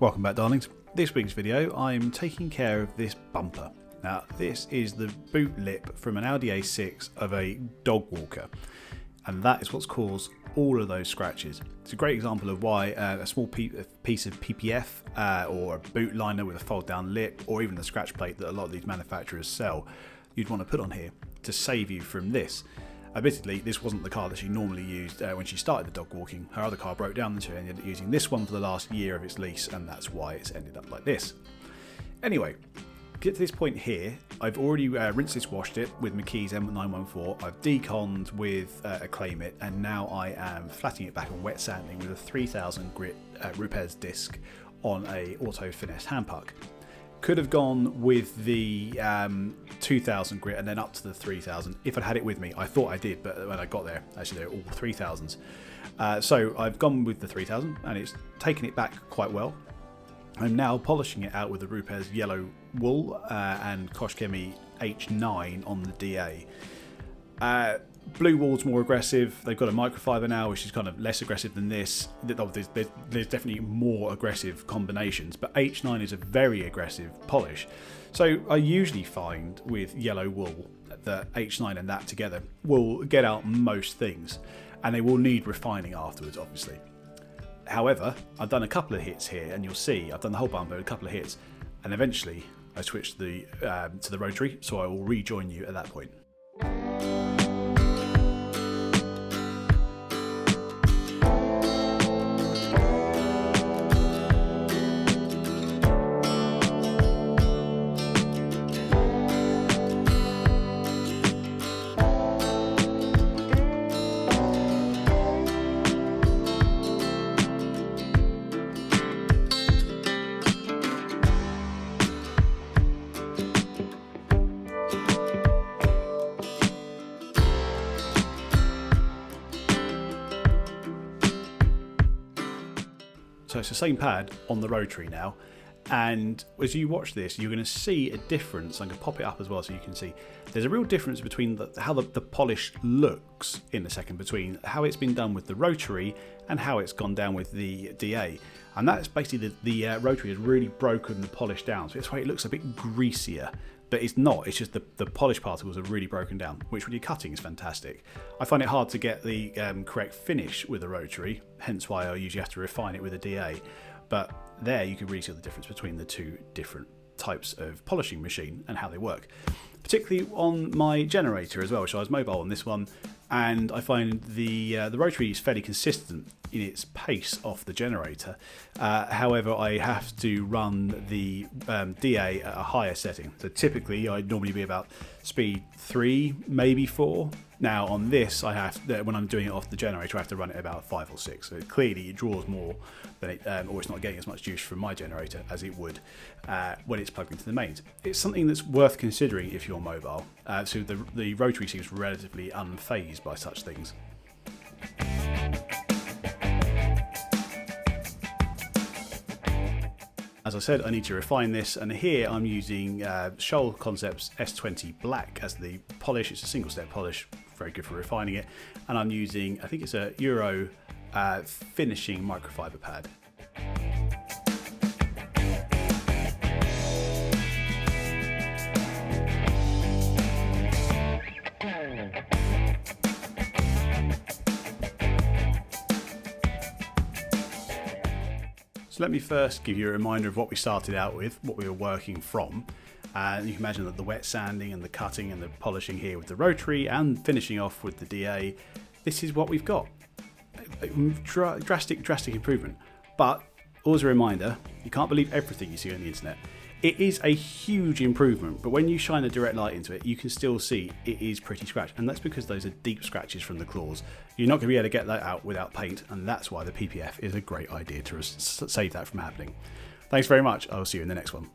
Welcome back, darlings. This week's video, I'm taking care of this bumper. Now, this is the boot lip from an Audi A6 of a dog walker, and that is what's caused all of those scratches. It's a great example of why a small piece of PPF or a boot liner with a fold down lip, or even the scratch plate that a lot of these manufacturers sell, you'd want to put on here to save you from this. Admittedly, this wasn't the car that she normally used when she started the dog walking. Her other car broke down and she ended up using this one for the last year of its lease, and that's why it's ended up like this. Anyway, get to this point here, I've already rinsed this, washed it with McKee's M914, I've deconned with a clay mitt, and now I am flattening it back and wet sanding with a 3000 grit Rupes disc on a auto finesse hand puck. Could have gone with the 2000 grit and then up to the 3000 if I'd had it with me. I thought I did, but when I got there, actually they're all 3000s. So I've gone with the 3000 and it's taken it back quite well. I'm now polishing it out with the Rupes yellow wool and Koshkemi H9 on the DA. Blue wool's more aggressive. They've got a microfiber now, which is kind of less aggressive than this. There's definitely more aggressive combinations, but H9 is a very aggressive polish. So I usually find with yellow wool that H9 and that together will get out most things, and they will need refining afterwards, obviously. However, I've done a couple of hits here, and you'll see I've done the whole bumper, a couple of hits, and eventually I switched to the rotary, so I will rejoin you at that point. So it's the same pad on the rotary now, and as you watch this you're going to see a difference. I'm going to pop it up as well so you can see there's a real difference between how the polish looks in a second between how it's been done with the rotary and how it's gone down with the DA, and that's basically the rotary has really broken the polish down, so that's why it looks a bit greasier. But it's not, it's just the polish particles are really broken down, which when you're cutting is fantastic. I find it hard to get the correct finish with a rotary, hence why I usually have to refine it with a DA. But there you can really see the difference between the two different types of polishing machine and how they work. Particularly on my generator as well, which I was mobile on this one, and I find the rotary is fairly consistent in its pace off the generator. However, I have to run the DA at a higher setting. So typically I'd normally be about speed 3, maybe 4. Now on this, I have when I'm doing it off the generator, I have to run it about 5 or 6. So clearly it draws more than it, or it's not getting as much juice from my generator as it would when it's plugged into the mains. It's something that's worth considering if you're mobile. So the rotary seems relatively unfazed by such things. As I said, I need to refine this, and here I'm using Scholl Concepts S20 Black as the polish. It's a single step polish, very good for refining it, and I'm using, I think it's a Euro finishing microfiber pad. So let me first give you a reminder of what we started out with, what we were working from. And you can imagine that the wet sanding and the cutting and the polishing here with the rotary and finishing off with the DA, this is what we've got. Drastic improvement. But always a reminder, you can't believe everything you see on the internet. It is a huge improvement, but when you shine a direct light into it, you can still see it is pretty scratched, and that's because those are deep scratches from the claws. You're not going to be able to get that out without paint, and that's why the PPF is a great idea to save that from happening. Thanks very much. I'll see you in the next one.